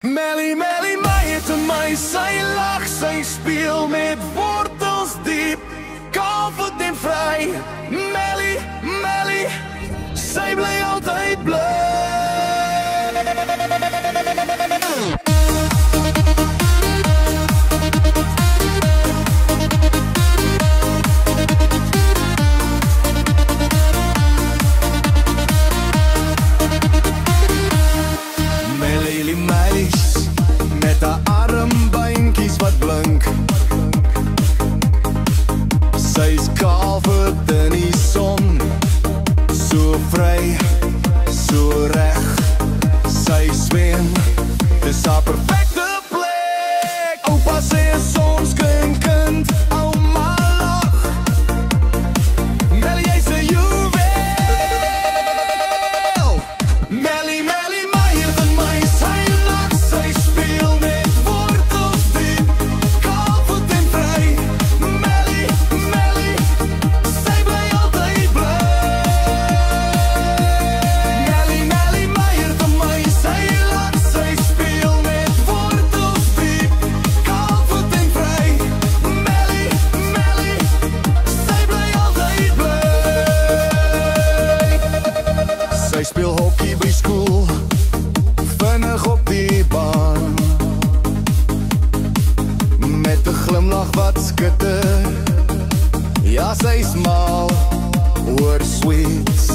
Melly, Melly, my het en my, sy lag, sy speel met wortels diep, confident en vry. Melly, Melly, sy bly altyd bly. Met haar armbeintjies wat blink, sy's kaverd in die son, so vry, so reg, sy swem, dis haar perfecte plek. Oupa sê soms kind, ouma lag, Melly jy's 'n juweel. Melly, Melly, my het en my, sy lag, sy speel met wortels diep, confident en vry. Melly, Melly, sy bly altyd bly. Melly, Melly, my het en my, sy lag, sy speel met wortels diep, confident en vry. Melly, Melly, sy bly altyd bly. Sy speel hockey by skool, vinnig op die baan, met 'n glimlag wat skitter. Ja, sy's mal oor sweets.